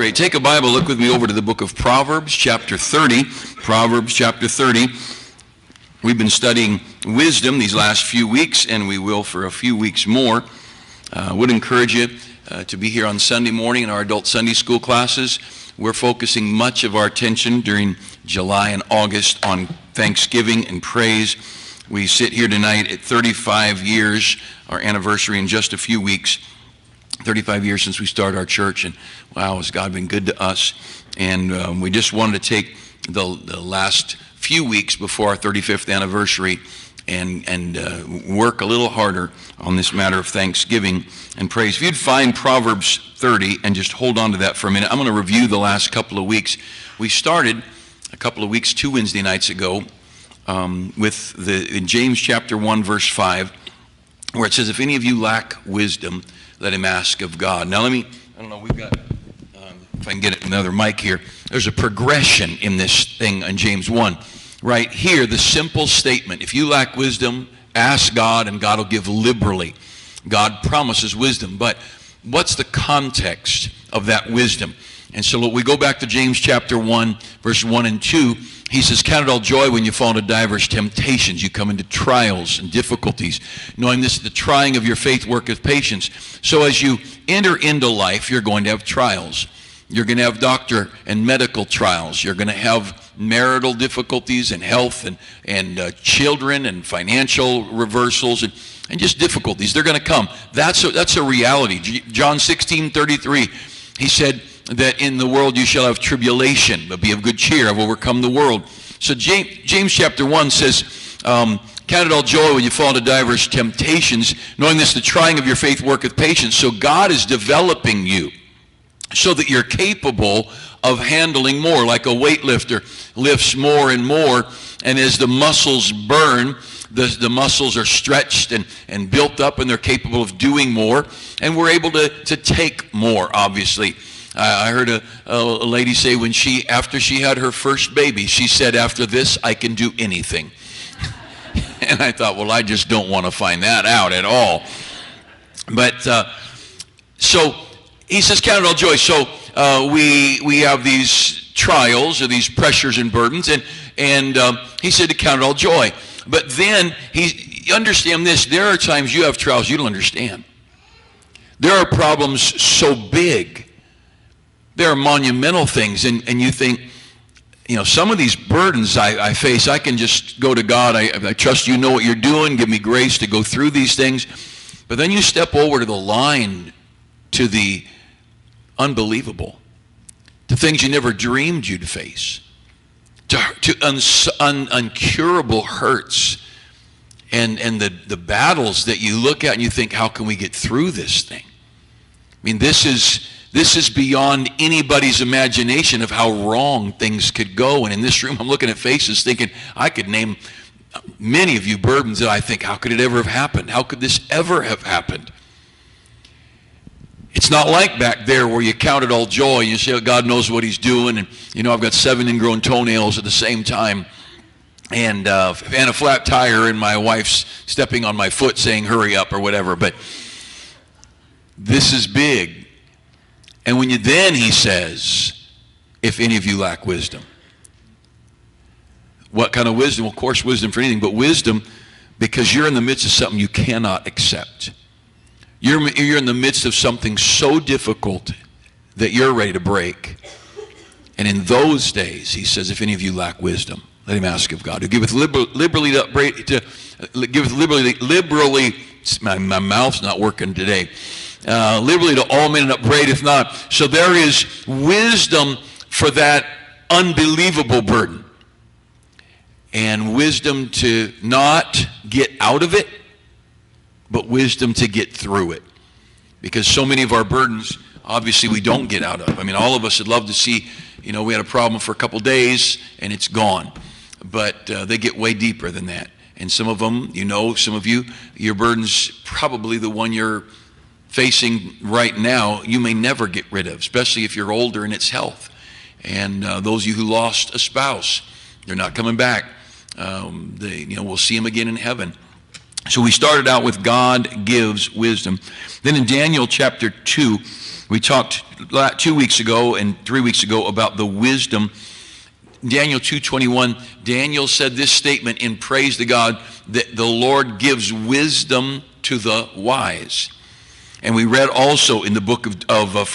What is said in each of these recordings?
Great. Take a Bible, look with me over to the book of Proverbs, chapter 30. Proverbs, chapter 30. We've been studying wisdom these last few weeks, and we will for a few weeks more. I would encourage you to be here on Sunday morning in our adult Sunday school classes. We're focusing much of our attention during July and August on Thanksgiving and praise. We sit here tonight at 35 years, our anniversary in just a few weeks. 35 years since we started our church, and wow, has God been good to us. And we just wanted to take the last few weeks before our 35th anniversary and work a little harder on this matter of thanksgiving and praise. If you'd find Proverbs 30 and just hold on to that for a minute, I'm going to review the last couple of weeks. We started a couple of weeks, 2 Wednesday nights ago, with in James chapter 1, verse 5, where it says, if any of you lack wisdom, let him ask of God. Now I don't know, we've got, if I can get another mic here, there's a progression in this thing in James 1. Right here, the simple statement, if you lack wisdom, ask God and God will give liberally. God promises wisdom, but what's the context of that wisdom? And so we go back to James chapter 1, verse 1 and 2. He says, count it all joy when you fall into diverse temptations. You come into trials and difficulties, knowing this, the trying of your faith worketh patience. So as you enter into life, you're going to have trials. You're going to have doctor and medical trials. You're going to have marital difficulties and health and children and financial reversals and just difficulties. They're going to come. That's a reality. John 16:33, he said, that in the world you shall have tribulation, but be of good cheer, I've overcome the world. So James chapter 1 says, count it all joy when you fall into diverse temptations, knowing this, the trying of your faith worketh patience. So God is developing you so that you're capable of handling more, like a weightlifter lifts more and more, and as the muscles burn, the muscles are stretched and built up, and they're capable of doing more, and we're able to take more, obviously. I heard a lady say after she had her first baby, she said, after this, I can do anything. And I thought, well, I just don't want to find that out at all. But so he says, count it all joy. So we have these trials or these pressures and burdens, and he said to count it all joy. But then you understand this, there are times you have trials you don't understand. There are problems so big. There are monumental things, and you think, some of these burdens I face, I can just go to God. I trust you know what you're doing. Give me grace to go through these things. But then you step over to the line, to the unbelievable, to things you never dreamed you'd face, to uncurable hurts, and the battles that you look at and you think, how can we get through this thing? I mean, this is beyond anybody's imagination of how wrong things could go. And in this room, I'm looking at faces thinking, I could name many of you burdens that I think, how could it ever have happened? How could this ever have happened? It's not like back there where you count it all joy and you say, oh, God knows what he's doing. And, I've got 7 ingrown toenails at the same time. And a flat tire, and my wife's stepping on my foot saying, hurry up or whatever. But this is big. And he says, if any of you lack wisdom. What kind of wisdom? Well, of course, wisdom for anything, but wisdom because you're in the midst of something you cannot accept. You're in the midst of something so difficult that you're ready to break. And in those days, he says, if any of you lack wisdom, let him ask of God, who giveth liberally, my mouth's not working today. Liberally to all men and upbraideth not. So there is wisdom for that unbelievable burden, and wisdom to not get out of it, but wisdom to get through it, because so many of our burdens obviously we don't get out of. I mean, all of us would love to see, we had a problem for a couple days and it's gone, but they get way deeper than that. And some of them, some of you, your burden's probably the one you're facing right now, you may never get rid of, especially if you're older and it's health. And those of you who lost a spouse, they're not coming back. We'll see them again in heaven. So we started out with God gives wisdom. Then in Daniel chapter 2, We talked 2 weeks ago and 3 weeks ago about the wisdom. Daniel 2:21, Daniel said this statement in praise to God, that the Lord gives wisdom to the wise. And we read also in the book of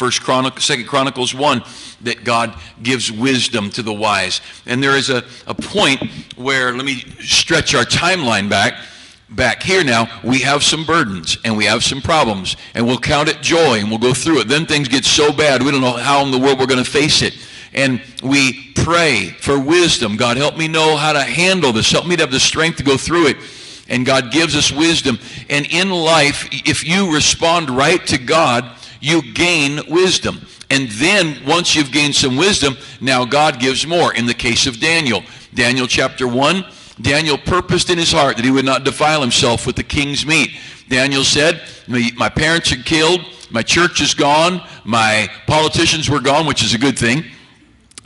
Second Chronicles 1 that God gives wisdom to the wise. And there is a point where, let me stretch our timeline back here now. We have some burdens and we have some problems, and we'll count it joy and we'll go through it. Then things get so bad we don't know how in the world we're going to face it. And we pray for wisdom. God, help me know how to handle this. Help me to have the strength to go through it. And God gives us wisdom. And in life, if you respond right to God, you gain wisdom. And then once you've gained some wisdom, now God gives more. In the case of Daniel, Daniel chapter 1, Daniel purposed in his heart that he would not defile himself with the king's meat. Daniel said, my parents are killed, my church is gone, my politicians were gone, which is a good thing,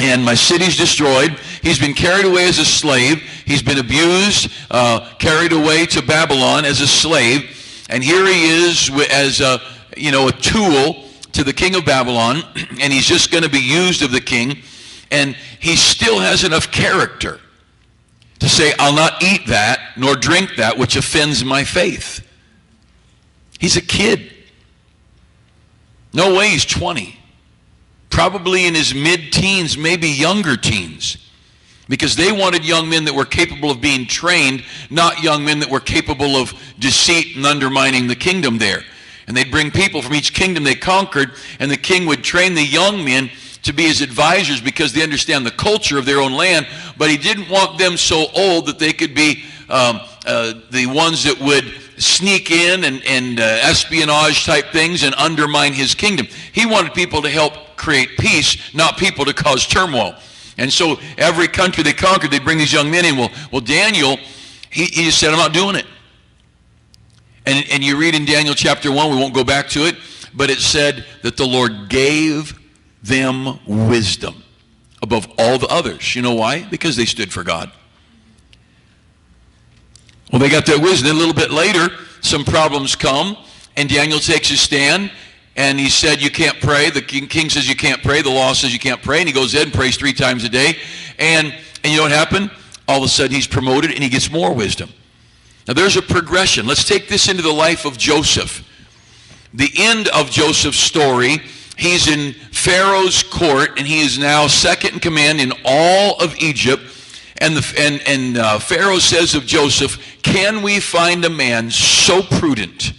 and my city's destroyed. He's been carried away as a slave. He's been abused, carried away to Babylon as a slave. And here he is as a tool to the king of Babylon, and he's just going to be used of the king. And he still has enough character to say, I'll not eat that nor drink that which offends my faith. He's a kid. No way he's 20. Probably in his mid-teens, maybe younger teens. Because they wanted young men that were capable of being trained, not young men that were capable of deceit and undermining the kingdom there. And they'd bring people from each kingdom they conquered, and the king would train the young men to be his advisors because they understand the culture of their own land, but he didn't want them so old that they could be the ones that would sneak in and espionage type things and undermine his kingdom. He wanted people to help create peace, not people to cause turmoil. And so every country they conquered, they'd bring these young men in. Well, Daniel, he just said, I'm not doing it. And you read in Daniel chapter 1, we won't go back to it, but it said that the Lord gave them wisdom above all the others. You know why? Because they stood for God. Well, they got that wisdom. Then a little bit later, some problems come, and Daniel takes his stand, and he said, you can't pray. The king says you can't pray. The law says you can't pray, and he goes in and prays 3 times a day. And you know what happened? All of a sudden, he's promoted, and he gets more wisdom. Now, there's a progression. Let's take this into the life of Joseph. The end of Joseph's story, he's in Pharaoh's court, and he is now second in command in all of Egypt. And Pharaoh says of Joseph, can we find a man so prudent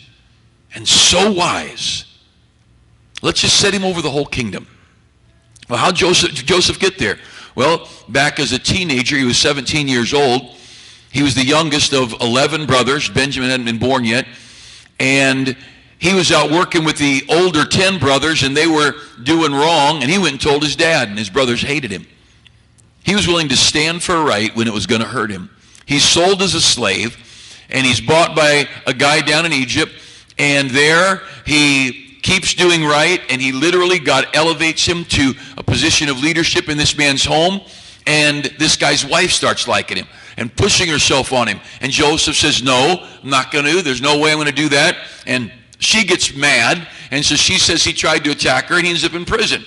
and so wise? Let's just set him over the whole kingdom. Well, how did Joseph get there? Well, back as a teenager, he was 17 years old. He was the youngest of 11 brothers. Benjamin hadn't been born yet. And he was out working with the older 10 brothers, and they were doing wrong. And he went and told his dad, and his brothers hated him. He was willing to stand for right when it was going to hurt him. He's sold as a slave, and he's bought by a guy down in Egypt. And there he keeps doing right, and he literally, God elevates him to a position of leadership in this man's home. And this guy's wife starts liking him and pushing herself on him. And Joseph says, no, I'm not going to. There's no way I'm going to do that. And she gets mad, and so she says he tried to attack her, and he ends up in prison.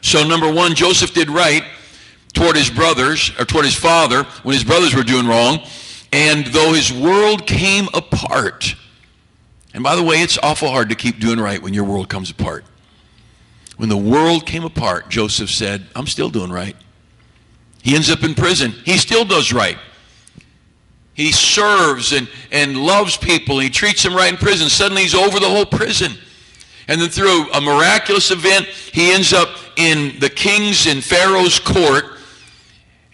So number one, Joseph did right toward his brothers, or toward his father, when his brothers were doing wrong. And though his world came apart, and by the way, it's awful hard to keep doing right when your world comes apart. When the world came apart, Joseph said, I'm still doing right. He ends up in prison. He still does right. He serves and loves people. And he treats them right in prison. Suddenly he's over the whole prison. And then through a miraculous event, he ends up in the king's and Pharaoh's court.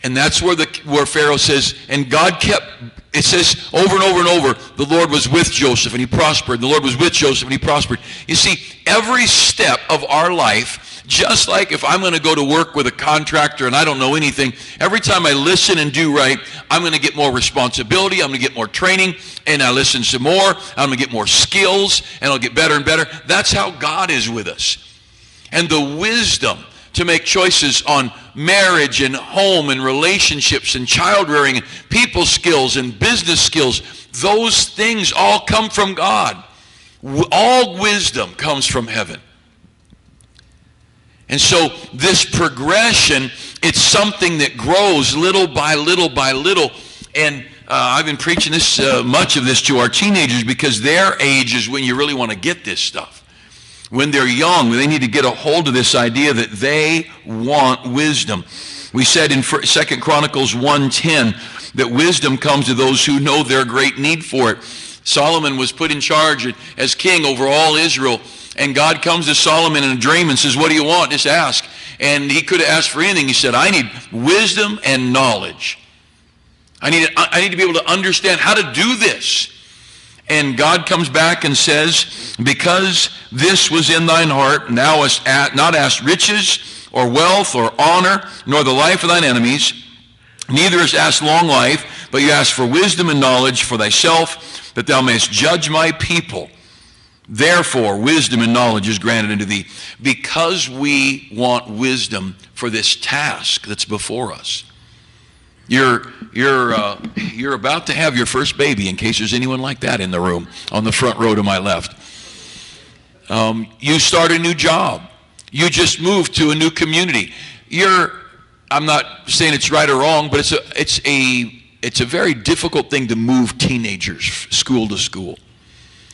And that's where Pharaoh says, and God kept, it says over and over and over, the Lord was with Joseph and he prospered. The Lord was with Joseph and he prospered. You see, every step of our life, just like if I'm going to go to work with a contractor and I don't know anything, every time I listen and do right, I'm going to get more responsibility, I'm going to get more training, and I listen some more, I'm going to get more skills, and I'll get better and better. That's how God is with us. And the wisdom to make choices on marriage and home and relationships and child rearing and people skills and business skills, those things all come from God. All wisdom comes from heaven. And so this progression, it's something that grows little by little by little. And I've been preaching this, much of this to our teenagers, because their age is when you really want to get this stuff. When they're young, they need to get a hold of this idea that they want wisdom. We said in 2 Chronicles 1:10 that wisdom comes to those who know their great need for it. Solomon was put in charge as king over all Israel, and God comes to Solomon in a dream and says, what do you want? Just ask. And he could have asked for anything. He said, I need wisdom and knowledge. I need to be able to understand how to do this. And God comes back and says, because this was in thine heart, thou hast not asked riches or wealth or honor, nor the life of thine enemies, neither hast asked long life, but you asked for wisdom and knowledge for thyself, that thou mayest judge my people. Therefore, wisdom and knowledge is granted unto thee. Because we want wisdom for this task that's before us. You're about to have your first baby, in case there's anyone like that in the room, on the front row to my left. You start a new job. You just moved to a new community. I'm not saying it's right or wrong, but it's a very difficult thing to move teenagers school to school.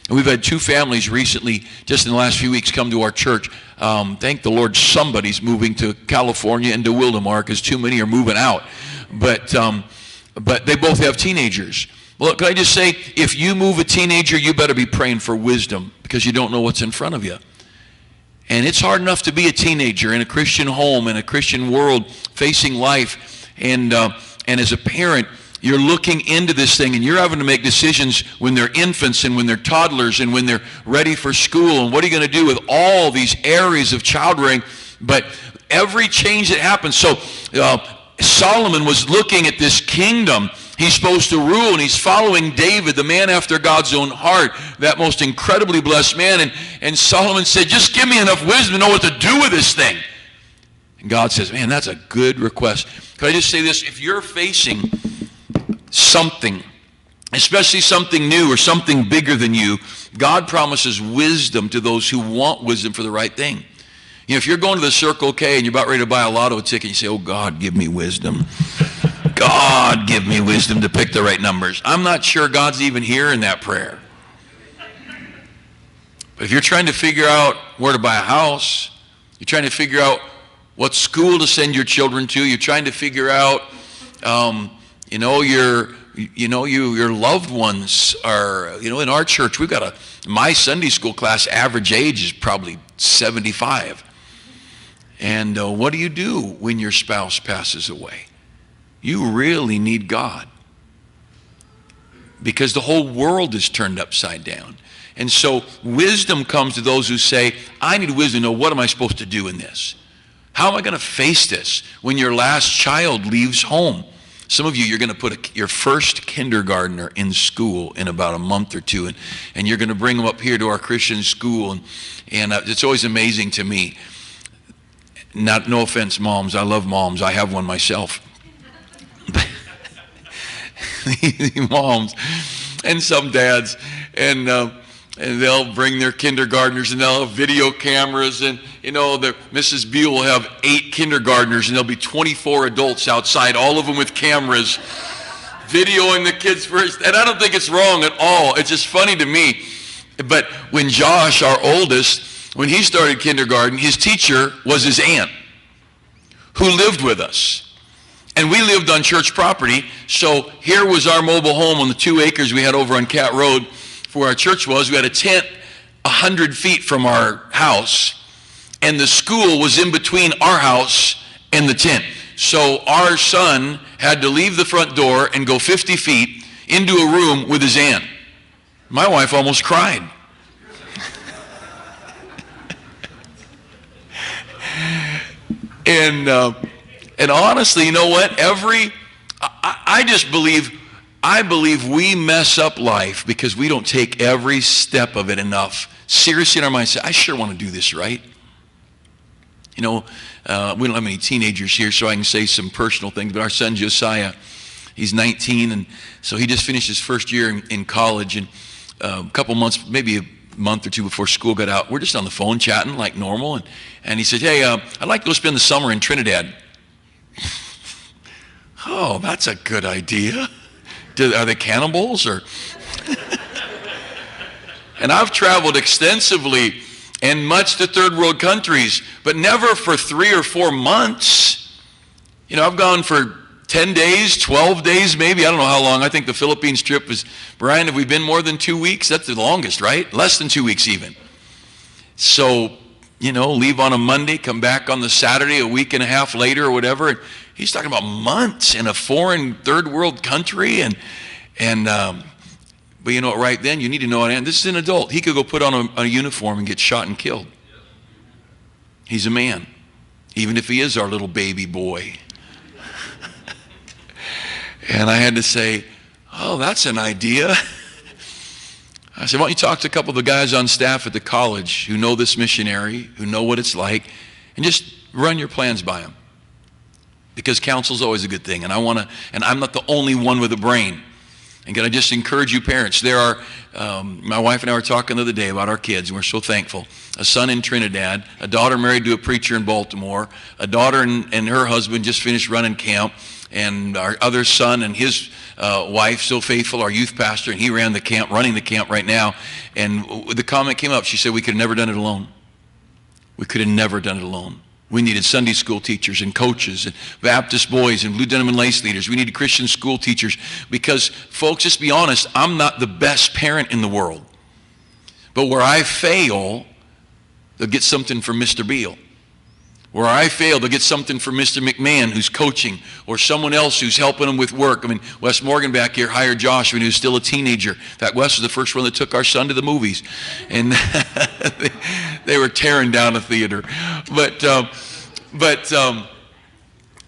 And we've had 2 families recently, just in the last few weeks, come to our church. Thank the Lord, somebody's moving to California and to Wildomar, because too many are moving out. But they both have teenagers. Well, can I just say, if you move a teenager, you better be praying for wisdom, because you don't know what's in front of you. And it's hard enough to be a teenager in a Christian home, in a Christian world, facing life. And as a parent, you're looking into this thing, and you're having to make decisions when they're infants and when they're toddlers and when they're ready for school. And what are you going to do with all these areas of child rearing? But every change that happens. So Solomon was looking at this kingdom. He's supposed to rule, and he's following David, the man after God's own heart, that most incredibly blessed man. And Solomon said, just give me enough wisdom to know what to do with this thing. And God says, man, that's a good request. Can I just say this? If you're facing something, especially something new or something bigger than you, God promises wisdom to those who want wisdom for the right thing. You know, if you're going to the Circle K and you're about ready to buy a lotto ticket, you say, oh, God, give me wisdom. God, give me wisdom to pick the right numbers. I'm not sure God's even hearing that prayer. But if you're trying to figure out where to buy a house, you're trying to figure out what school to send your children to, you're trying to figure out, your loved ones are, in our church, we've got my Sunday school class average age is probably 75. And what do you do when your spouse passes away? You really need God, because the whole world is turned upside down. And so wisdom comes to those who say, I need wisdom to know, what am I supposed to do in this? How am I going to face this when your last child leaves home? Some of you, you're going to put your first kindergartner in school in about a month or two, and you're going to bring them up here to our Christian school. And it's always amazing to me. No offense, moms. I love moms. I have one myself. Moms and some dads, and they'll bring their kindergartners, and they'll have video cameras, and Mrs. Beal will have 8 kindergartners, and there'll be 24 adults outside, all of them with cameras, videoing the kids first. And I don't think it's wrong at all. It's just funny to me. But when Josh, our oldest, when he started kindergarten, his teacher was his aunt, who lived with us. And we lived on church property, so here was our mobile home on the 2 acres we had over on Cat Road where our church was. We had a tent 100 feet from our house, and the school was in between our house and the tent. So our son had to leave the front door and go 50 feet into a room with his aunt. My wife almost cried. And honestly, you know what? I believe we mess up life because we don't take every step of it enough seriously in our mind. Say, I sure want to do this right. We don't have any teenagers here, so I can say some personal things. But our son Josiah, he's 19, and so he just finished his first year in college. And a couple months, maybe month or two before school got out. We're just on the phone chatting like normal. And he said, hey, I'd like to go spend the summer in Trinidad. Oh, that's a good idea. Are they cannibals or? And I've traveled extensively and much to third world countries, but never for 3 or 4 months. You know, I've gone for 10 days, 12 days maybe. I don't know how long. I think the Philippines trip was, Brian, have we been more than 2 weeks? That's the longest, right? Less than 2 weeks even. So, you know, leave on a Monday, come back on the Saturday, a week and a half later or whatever. And he's talking about months in a foreign third world country. But you know what, right then, you need to know, and this is an adult. He could go put on a uniform and get shot and killed. He's a man, even if he is our little baby boy. And I had to say, oh, that's an idea. I said, why don't you talk to a couple of the guys on staff at the college who know this missionary, who know what it's like, and just run your plans by them. Because counsel's always a good thing, and I'm not the only one with a brain. And can I just encourage you parents, there are, my wife and I were talking the other day about our kids, and we're so thankful. A son in Trinidad, a daughter married to a preacher in Baltimore, a daughter and her husband just finished running camp, and our other son and his wife, so faithful, our youth pastor, and he ran the camp, running the camp right now. And the comment came up, she said, we could have never done it alone. We could have never done it alone. We needed Sunday school teachers and coaches and Baptist boys and blue denim and lace leaders. We needed Christian school teachers because, folks, just be honest, I'm not the best parent in the world. But where I fail, they'll get something from Mr. Beal. Where I fail, they'll get something from Mr. McMahon, who's coaching, or someone else who's helping them with work. I mean, Wes Morgan back here hired Josh when he was still a teenager. In fact, Wes was the first one that took our son to the movies. And they were tearing down a theater.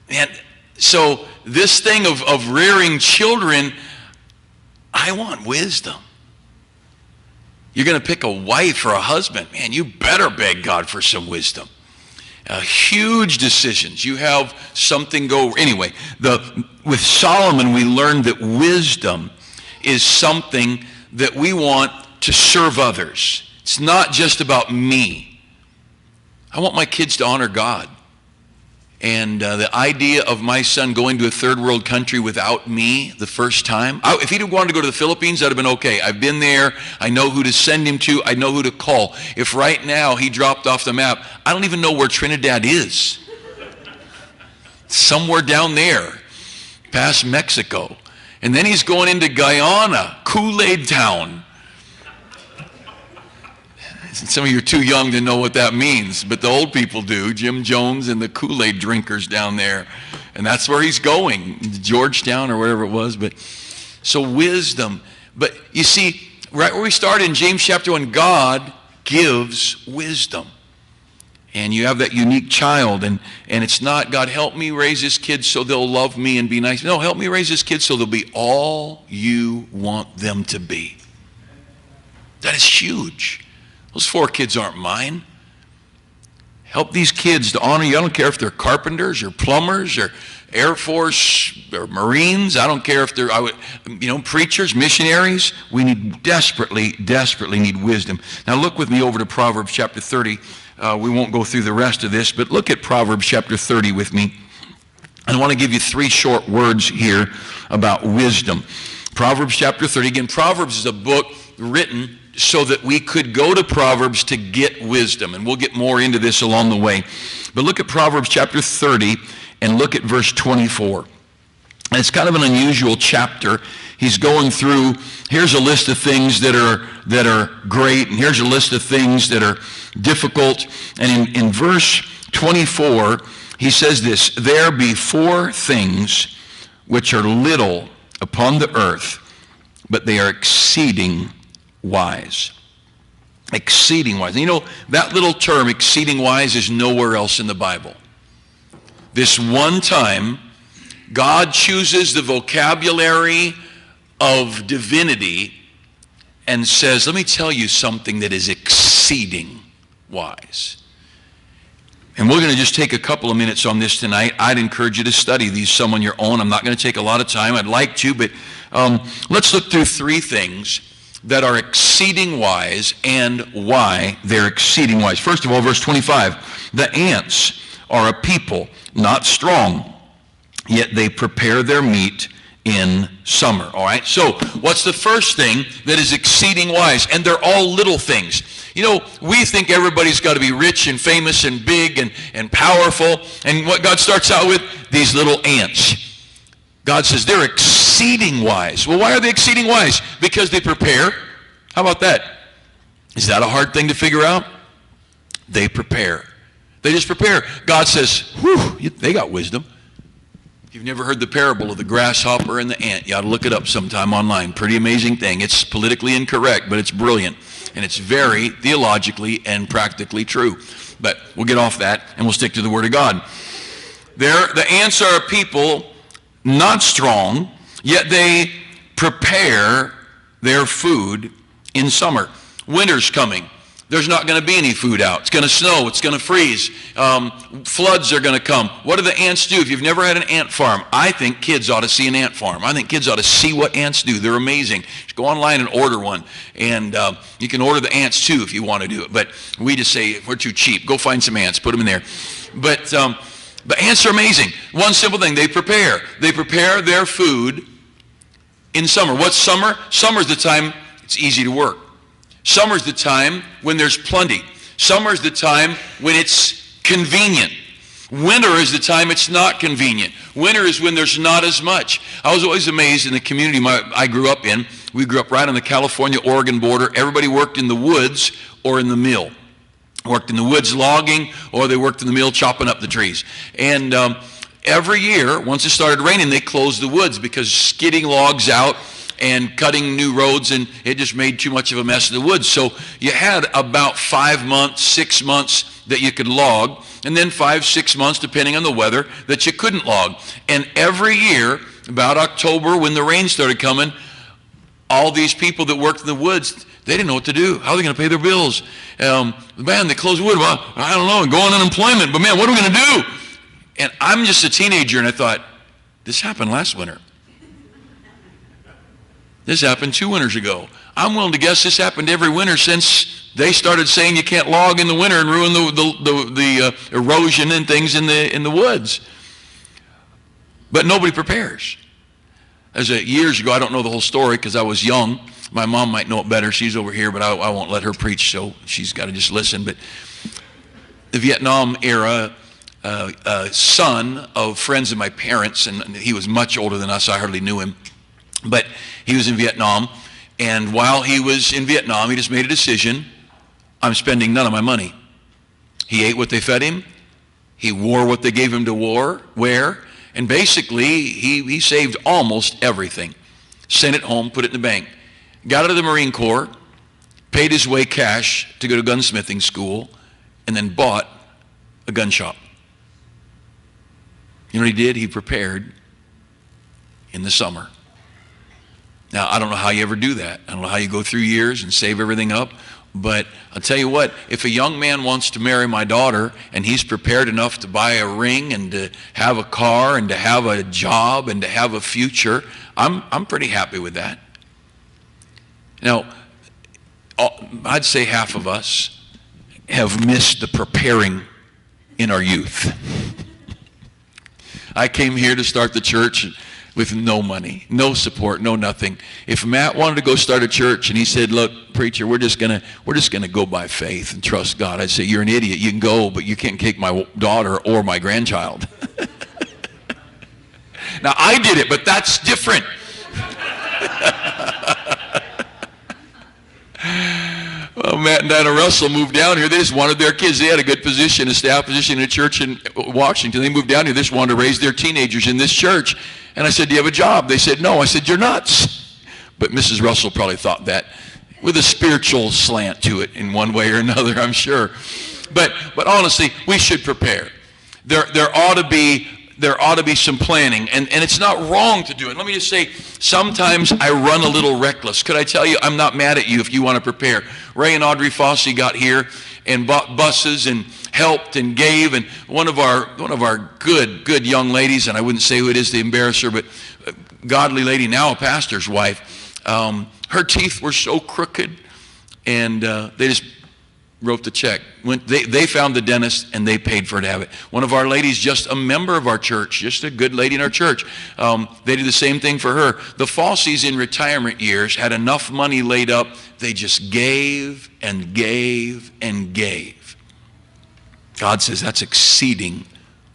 And so this thing of rearing children, I want wisdom. You're going to pick a wife or a husband. Man, you better beg God for some wisdom. Huge decisions. You have something go. Anyway, with Solomon, we learned that wisdom is something that we want to serve others. It's not just about me. I want my kids to honor God. And the idea of my son going to a third world country without me the first time, if he'd wanted to go to the Philippines, that would have been okay. I've been there. I know who to send him to. I know who to call. If right now he dropped off the map, I don't even know where Trinidad is. Somewhere down there, past Mexico. And then he's going into Guyana, Kool-Aid Town. Some of you are too young to know what that means, but the old people do. Jim Jones and the Kool-Aid drinkers down there. And that's where he's going, Georgetown or wherever it was. But so wisdom. But you see, right where we started in James chapter 1, God gives wisdom. And you have that unique child. And it's not, God, help me raise this kid so they'll love me and be nice. No, help me raise this kid so they'll be all you want them to be. That is huge. Those 4 kids aren't mine. Help these kids to honor you. I don't care if they're carpenters or plumbers or Air Force or Marines. I don't care if they're, preachers, missionaries. We desperately need wisdom. Now look with me over to Proverbs chapter 30. We won't go through the rest of this, but look at Proverbs chapter 30 with me. I want to give you 3 short words here about wisdom. Proverbs chapter 30. Again, Proverbs is a book written so that we could go to Proverbs to get wisdom. And we'll get more into this along the way. But look at Proverbs chapter 30 and look at verse 24. And it's kind of an unusual chapter. He's going through, here's a list of things that are great, and here's a list of things that are difficult. And in verse 24, he says this, there be 4 things which are little upon the earth, but they are exceeding wise. Exceeding wise. And you know, that little term, exceeding wise, is nowhere else in the Bible. This one time, God chooses the vocabulary of divinity and says, let me tell you something that is exceeding wise. And we're going to just take a couple of minutes on this tonight. I'd encourage you to study these some on your own. I'm not going to take a lot of time. I'd like to, but let's look through 3 things that are exceeding wise, and why they're exceeding wise. First of all, verse 25, the ants are a people not strong, yet they prepare their meat in summer. All right, so what's the first thing that is exceeding wise? And they're all little things. You know, we think everybody's got to be rich and famous and big and powerful, and what God starts out with, these little ants. God says they're exceeding wise. Well, why are they exceeding wise? Because they prepare. How about that? Is that a hard thing to figure out? They prepare. They just prepare. God says, whew, they got wisdom. If you've never heard the parable of the grasshopper and the ant, you ought to look it up sometime online. Pretty amazing thing. It's politically incorrect, but it's brilliant. And it's very theologically and practically true. But we'll get off that and we'll stick to the Word of God. The ants are a people not strong, yet they prepare their food in summer. Winter's coming. There's not going to be any food out. It's going to snow. It's going to freeze. Floods are going to come. What do the ants do? If you've never had an ant farm, I think kids ought to see an ant farm. I think kids ought to see what ants do. They're amazing. Just go online and order one. And you can order the ants too if you want to do it. But we just say, we're too cheap. Go find some ants. Put them in there. But ants are amazing. One simple thing, they prepare. They prepare their food in summer. What's summer? Summer's the time it's easy to work. Summer's the time when there's plenty. Summer's the time when it's convenient. Winter is the time it's not convenient. Winter is when there's not as much. I was always amazed in the community I grew up in. We grew up right on the California-Oregon border. Everybody worked in the woods or in the mill. Worked in the woods logging, or they worked in the mill chopping up the trees. And every year, once it started raining, they closed the woods because skidding logs out and cutting new roads, and it just made too much of a mess of the woods. So you had about 5 months, 6 months that you could log, and then 5, 6 months, depending on the weather, that you couldn't log. And every year, about October, when the rain started coming, all these people that worked in the woods, they didn't know what to do. How are they going to pay their bills? Man, they closed the wood. Well, I don't know, go on unemployment, but man, what are we going to do? And I'm just a teenager, and I thought, this happened last winter. This happened 2 winters ago. I'm willing to guess this happened every winter since they started saying you can't log in the winter and ruin the erosion and things in the woods. But nobody prepares. Years ago, I don't know the whole story because I was young. My mom might know it better. She's over here, but I won't let her preach, so she's got to just listen. But the Vietnam era, son of friends of my parents, and he was much older than us. I hardly knew him. But he was in Vietnam, and while he was in Vietnam, he just made a decision, I'm spending none of my money. He ate what they fed him. He wore what they gave him to wear. And basically, he saved almost everything. Sent it home, put it in the bank. Got out of the Marine Corps, paid his way cash to go to gunsmithing school, and then bought a gun shop. You know what he did? He prepared in the summer. Now, I don't know how you ever do that. I don't know how you go through years and save everything up. But I'll tell you what, if a young man wants to marry my daughter and he's prepared enough to buy a ring and to have a car and to have a job and to have a future, I'm pretty happy with that. Now, I'd say half of us have missed the preparing in our youth. I came here to start the church with no money, no support, no nothing. If Matt wanted to go start a church and he said, look, preacher, we're just gonna go by faith and trust God, I'd say, you're an idiot. You can go, but you can't take my daughter or my grandchild. Now, I did it, but that's different. Well, Matt and Dinah Russell moved down here. They just wanted their kids. They had a good position, a staff position in a church in Washington. They moved down here. They just wanted to raise their teenagers in this church. And I said, do you have a job? They said, no. I said, you're nuts. But Mrs. Russell probably thought that with a spiritual slant to it in one way or another, I'm sure. But honestly, we should prepare. There ought to be some planning, and it's not wrong to do it. Let me just say, sometimes I run a little reckless. Could I tell you, I'm not mad at you if you want to prepare. Ray and Audrey Fossey got here and bought buses and helped and gave, and one of our good young ladies, and I wouldn't say who it is to embarrass her, but a godly lady, now a pastor's wife, Her teeth were so crooked, and they just wrote the check. They found the dentist, and they paid for it to have it. One of our ladies, just a member of our church, just a good lady in our church, they did the same thing for her. The Falseys in retirement years had enough money laid up, they just gave and gave and gave. God says that's exceeding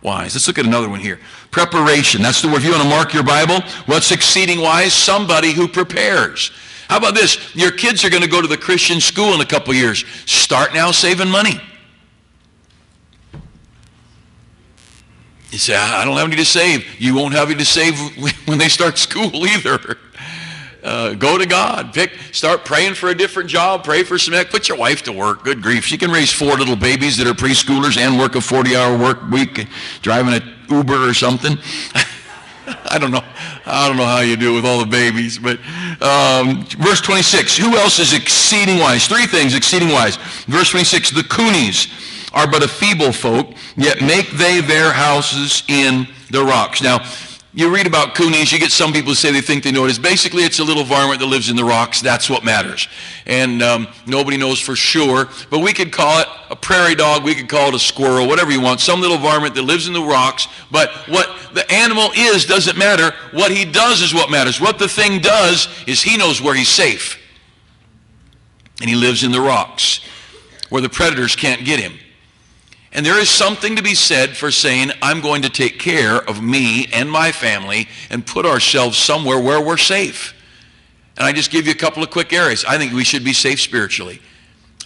wise. Let's look at another one here. Preparation. That's the word. If you want to mark your Bible, what's exceeding wise? Somebody who prepares. How about this? Your kids are going to go to the Christian school in a couple years. Start now saving money. You say, I don't have any to save. You won't have any to save when they start school either. Go to God. Start praying for a different job. Pray for some. Put your wife to work. Good grief. She can raise 4 little babies that are preschoolers and work a 40-hour work week driving an Uber or something. I don't know how you do it with all the babies, but verse 26, who else is exceeding wise? 3 things exceeding wise. Verse 26, the Coonies are but a feeble folk, yet make they their houses in the rocks. Now, you read about Coonies, you get some people who say they think they know it is. Basically, it's a little varmint that lives in the rocks. That's what matters. And nobody knows for sure, but we could call it a prairie dog, we could call it a squirrel, whatever you want, some little varmint that lives in the rocks. But what the animal is doesn't matter. What he does is what matters. What the thing does is he knows where he's safe. And he lives in the rocks where the predators can't get him. And there is something to be said for saying, I'm going to take care of me and my family and put ourselves somewhere where we're safe. And I just give you a couple of quick areas. I think we should be safe spiritually.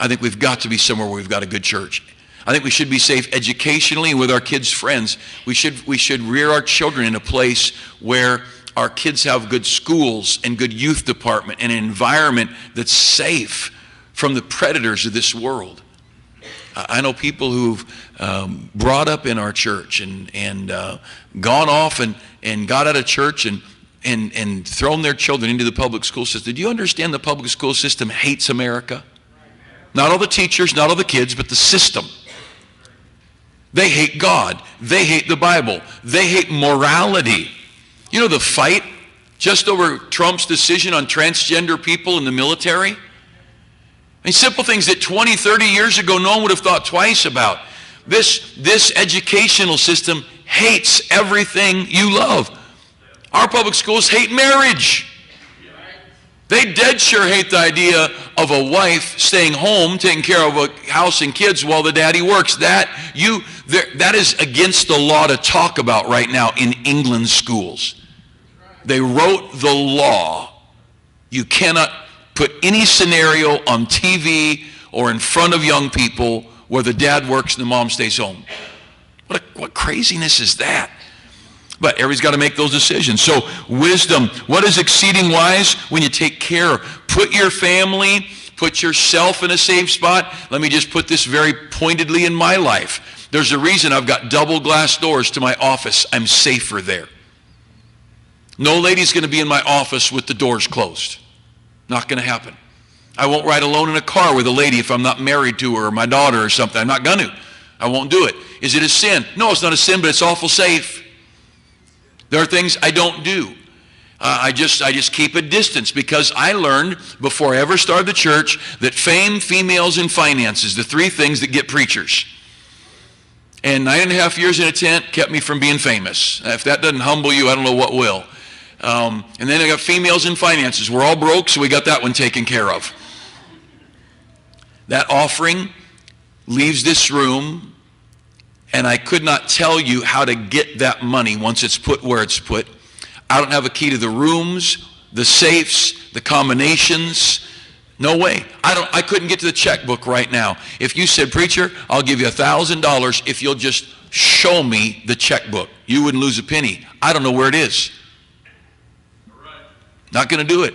I think we've got to be somewhere where we've got a good church. I think we should be safe educationally and with our kids' friends. We should rear our children in a place where our kids have good schools and good youth department and an environment that's safe from the predators of this world. I know people who've brought up in our church and gone off and got out of church and thrown their children into the public school system. Do you understand the public school system hates America? Not all the teachers, not all the kids, but the system. They hate God. They hate the Bible. They hate morality. You know the fight just over Trump's decision on transgender people in the military? I mean, simple things that 20, 30 years ago no one would have thought twice about. This educational system hates everything you love. Our public schools hate marriage. They dead sure hate the idea of a wife staying home, taking care of a house and kids while the daddy works. That is against the law to talk about right now in England schools. They wrote the law. You cannot put any scenario on TV or in front of young people where the dad works and the mom stays home. What craziness is that? But everybody's got to make those decisions. So wisdom, what is exceeding wise? When you take care, put your family, put yourself in a safe spot. Let me just put this very pointedly in my life. There's a reason I've got double glass doors to my office. I'm safer there. No lady's going to be in my office with the doors closed. Not going to happen. I won't ride alone in a car with a lady if I'm not married to her or my daughter or something. I'm not going to. I won't do it. Is it a sin? No, it's not a sin, but it's awful safe. There are things I don't do. I just keep a distance because I learned before I ever started the church that fame, females, and finances, the 3 things that get preachers. And 9.5 years in a tent kept me from being famous. If that doesn't humble you, I don't know what will. And then I got females and finances. We're all broke, so we got that one taken care of. That offering leaves this room, and I could not tell you how to get that money once it's put where it's put. I don't have a key to the rooms, the safes, the combinations. No way. I couldn't get to the checkbook right now. If you said, preacher, I'll give you $1,000 if you'll just show me the checkbook. You wouldn't lose a penny. I don't know where it is. Not going to do it.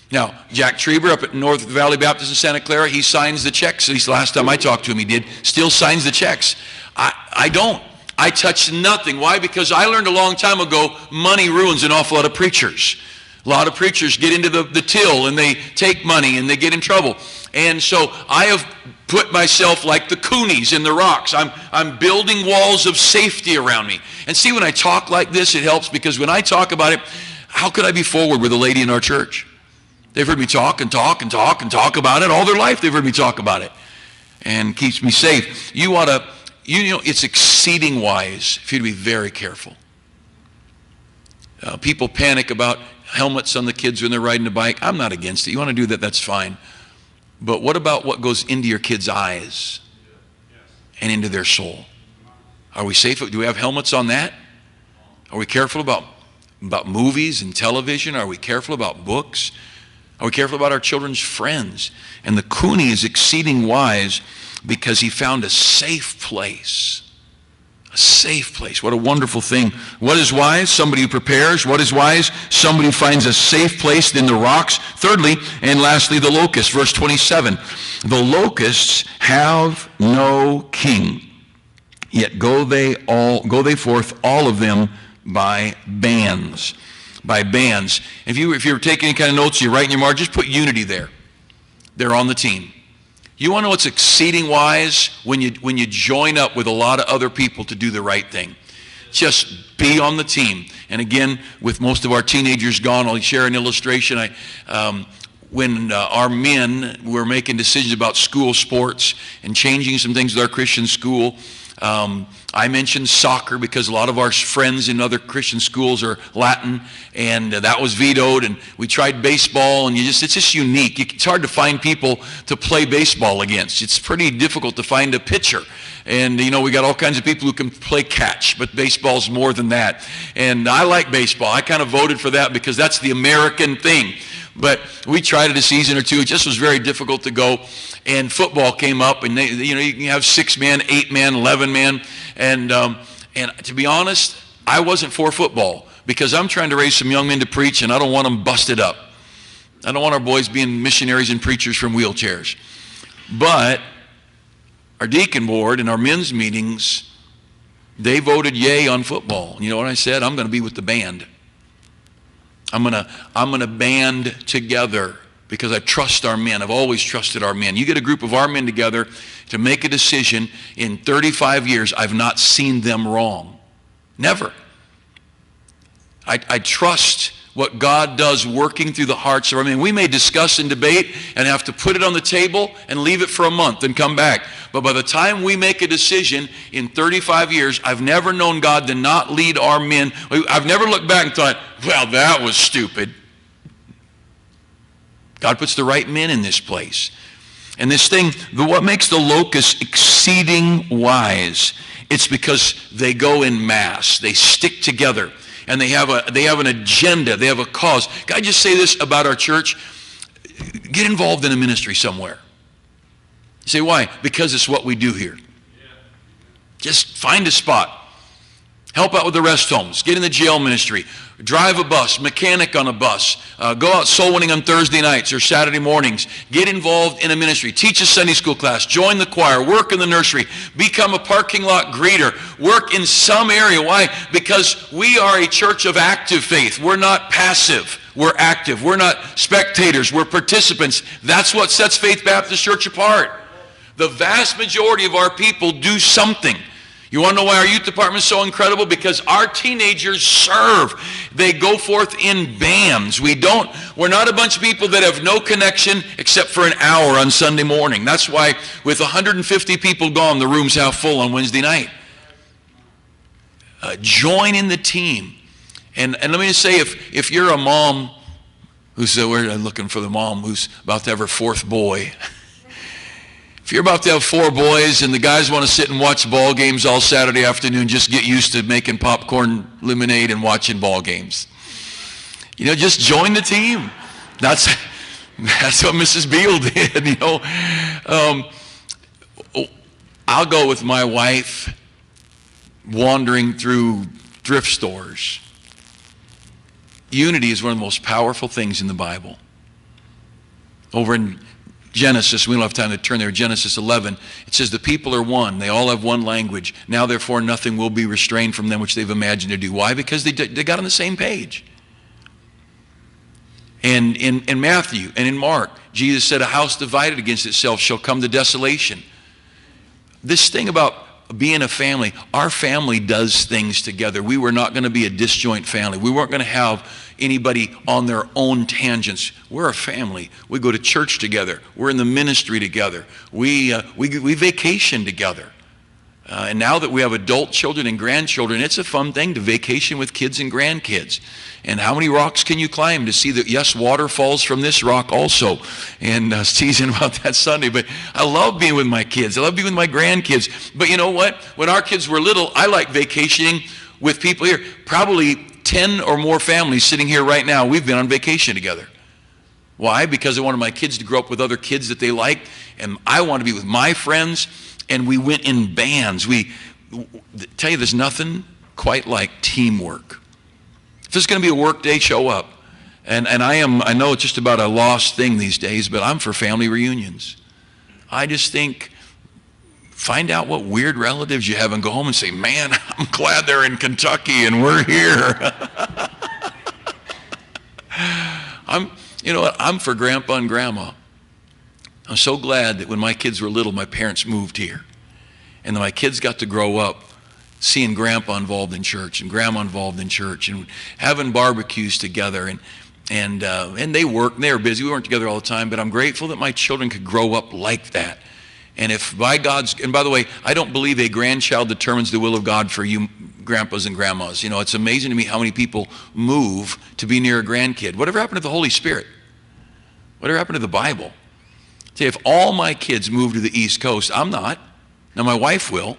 Now, Jack Treber up at North Valley Baptist in Santa Clara, he signs the checks. At least the last time I talked to him, he did. Still signs the checks. I don't. I touch nothing. Why? Because I learned a long time ago, money ruins an awful lot of preachers. A lot of preachers get into the till and they take money and they get in trouble. And so I have put myself like the Coonies in the rocks. I'm building walls of safety around me. And see, when I talk like this, it helps because when I talk about it, how could I be forward with a lady in our church? They've heard me talk and talk and talk and talk about it all their life. They've heard me talk about it, and keeps me safe. You ought to, it's exceeding wise for you to be very careful. People panic about helmets on the kids when they're riding a bike. I'm not against it. You want to do that, that's fine. But what about what goes into your kids' eyes and into their soul? Are we safe? Do we have helmets on that? Are we careful about movies and television? Are we careful about books? Are we careful about our children's friends? And the Cooney is exceeding wise because he found a safe place. A safe place. What a wonderful thing. What is wise? Somebody who prepares. What is wise? Somebody who finds a safe place in the rocks. Thirdly, and lastly, the locusts. Verse 27. The locusts have no king, yet go they forth, all of them, by bands. By bands. If you're taking any kind of notes, you write in your margin, just put unity there. They're on the team. You want to know what's exceeding wise? When you join up with a lot of other people to do the right thing. Just be on the team. And again, with most of our teenagers gone, I'll share an illustration. When our men were making decisions about school sports and changing some things with our Christian school, I mentioned soccer because a lot of our friends in other Christian schools are Latin, and that was vetoed. And we tried baseball, and it's just unique. It's hard to find people to play baseball against. It's pretty difficult to find a pitcher. And, we got all kinds of people who can play catch, but baseball's more than that. And I like baseball. I kind of voted for that because that's the American thing. But we tried it a season or two. It just was very difficult to go. And football came up, and you can have 6 men, 8 men, 11 men. And to be honest, I wasn't for football because I'm trying to raise some young men to preach, and I don't want them busted up. I don't want our boys being missionaries and preachers from wheelchairs. But our deacon board and our men's meetings, they voted yay on football. You know what I said? I'm going to be with the band. I'm gonna band together because I trust our men. I've always trusted our men. You get a group of our men together to make a decision. In 35 years, I've not seen them wrong. Never. I trust what God does working through the hearts of our men. We may discuss and debate and have to put it on the table and leave it for a month and come back. But by the time we make a decision in 35 years, I've never known God to not lead our men. I've never looked back and thought, well, that was stupid. God puts the right men in this place. And this thing, what makes the locusts exceeding wise, it's because they go in mass. They stick together. And they have an agenda. They have a cause. Can I just say this about our church? Get involved in a ministry somewhere. You say, why? Because it's what we do here. Just find a spot. Help out with the rest homes. Get in the jail ministry. Drive a bus. Mechanic on a bus. Go out soul winning on Thursday nights or Saturday mornings. Get involved in a ministry. Teach a Sunday school class. Join the choir. Work in the nursery. Become a parking lot greeter. Work in some area. Why? Because we are a church of active faith. We're not passive. We're active. We're not spectators. We're participants. That's what sets Faith Baptist Church apart. The vast majority of our people do something. You want to know why our youth department is so incredible? Because our teenagers serve. They go forth in bands. We're not a bunch of people that have no connection except for an hour on Sunday morning. That's why with 150 people gone, the room's half full on Wednesday night. Join in the team. And let me just say, if you're a mom who's we're looking for the mom who's about to have her 4th boy. If you're about to have 4 boys and the guys want to sit and watch ball games all Saturday afternoon, just get used to making popcorn lemonade and watching ball games. Just join the team. That's what Mrs. Beal did, I'll go with my wife wandering through thrift stores. Unity is one of the most powerful things in the Bible. Over in Genesis, we don't have time to turn there, Genesis 11, it says the people are one. They all have one language. Now, therefore, nothing will be restrained from them which they've imagined to do. Why? Because they got on the same page. And in Matthew and in Mark, Jesus said, a house divided against itself shall come to desolation. This thing about being a family, our family does things together. We were not going to be a disjoint family. We weren't going to have anybody on their own tangents. We're a family. We go to church together. We're in the ministry together. We vacation together. And now that we have adult children and grandchildren, it's a fun thing to vacation with kids and grandkids. And how many rocks can you climb to see that, yes, water falls from this rock also? And teasing about that Sunday. But I love being with my kids. I love being with my grandkids. But you know what? When our kids were little, I liked vacationing with people here. Probably 10 or more families sitting here right now, we've been on vacation together. Why? Because I wanted my kids to grow up with other kids that they liked. And I want to be with my friends. And we went in bands. Tell you, there's nothing quite like teamwork. If it's going to be a work day, show up. And I know it's just about a lost thing these days, but I'm for family reunions. I just think, find out what weird relatives you have and go home and say, man, I'm glad they're in Kentucky and we're here. I'm for Grandpa and Grandma. I'm so glad that when my kids were little, my parents moved here. And then my kids got to grow up seeing Grandpa involved in church and Grandma involved in church and having barbecues together. And they worked, and they were busy. We weren't together all the time, but I'm grateful that my children could grow up like that. And if by and by the way, I don't believe a grandchild determines the will of God for you grandpas and grandmas. You know, it's amazing to me how many people move to be near a grandkid. Whatever happened to the Holy Spirit? Whatever happened to the Bible? See, if all my kids move to the East Coast, I'm not. Now, my wife will,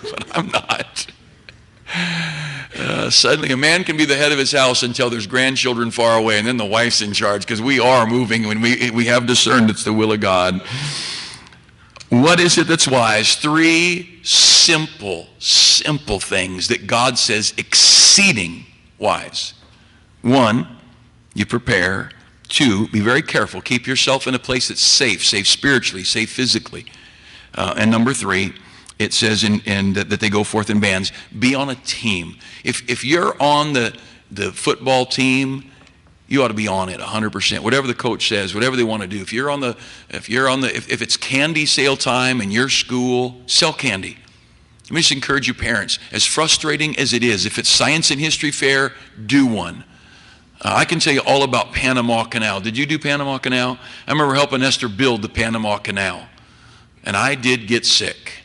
but I'm not. Suddenly, a man can be the head of his house until there's grandchildren far away, and then the wife's in charge, because we are moving when we have discerned it's the will of God. What is it that's wise? 3 simple things that God says exceeding wise. 1, you prepare. 2, be very careful. Keep yourself in a place that's safe spiritually, safe physically. And number 3, it says that they go forth in bands. Be on a team. If you're on the football team, you ought to be on it 100%. Whatever the coach says, whatever they want to do. If it's candy sale time in your school, sell candy. Let me just encourage you parents, as frustrating as it is, if it's science and history fair, do one. I can tell you all about Panama Canal. Did you do Panama Canal? I remember helping Esther build the Panama Canal. And I did get sick.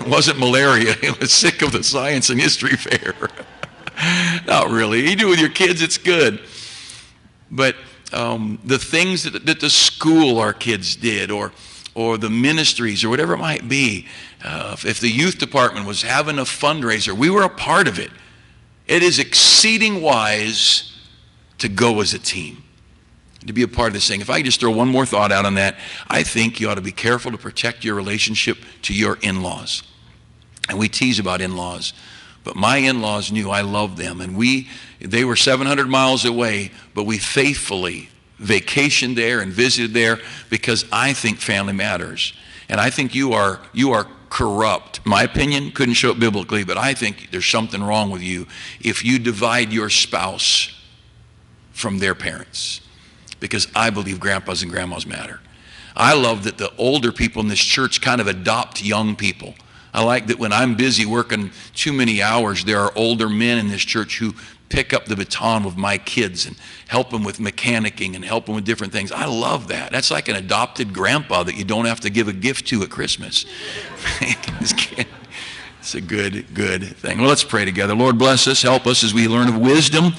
It wasn't malaria. It was sick of the science and history fair. Not really. You do it with your kids, it's good. But the things that the school our kids did, or the ministries, or whatever it might be, if the youth department was having a fundraiser, we were a part of it. It is exceeding wise to go as a team, to be a part of this thing. If I could just throw one more thought out on that, I think you ought to be careful to protect your relationship to your in-laws. And we tease about in-laws, but my in-laws knew I loved them, and they were 700 miles away, but we faithfully vacationed there and visited there because I think family matters. And I think you are corrupt. My opinion, couldn't show it biblically, but I think there's something wrong with you if you divide your spouse from their parents, because I believe grandpas and grandmas matter. I love that the older people in this church kind of adopt young people. I like that when I'm busy working too many hours, there are older men in this church who pick up the baton with my kids and help them with mechanicking and help them with different things. I love that. That's like an adopted grandpa that you don't have to give a gift to at Christmas. It's a good thing. Well, let's pray together. Lord, bless us. Help us as we learn of wisdom.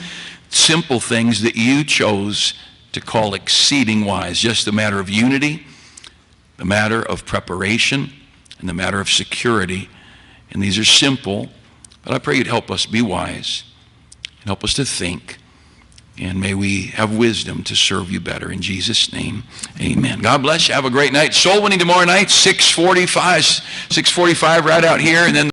Simple things that you chose to call exceeding wise. Just a matter of unity, the matter of preparation, and the matter of security. And these are simple, but I pray you'd help us be wise and help us to think. And may we have wisdom to serve you better. In Jesus' name, amen. God bless you. Have a great night. Soul winning tomorrow night, 6:45 right out here. And then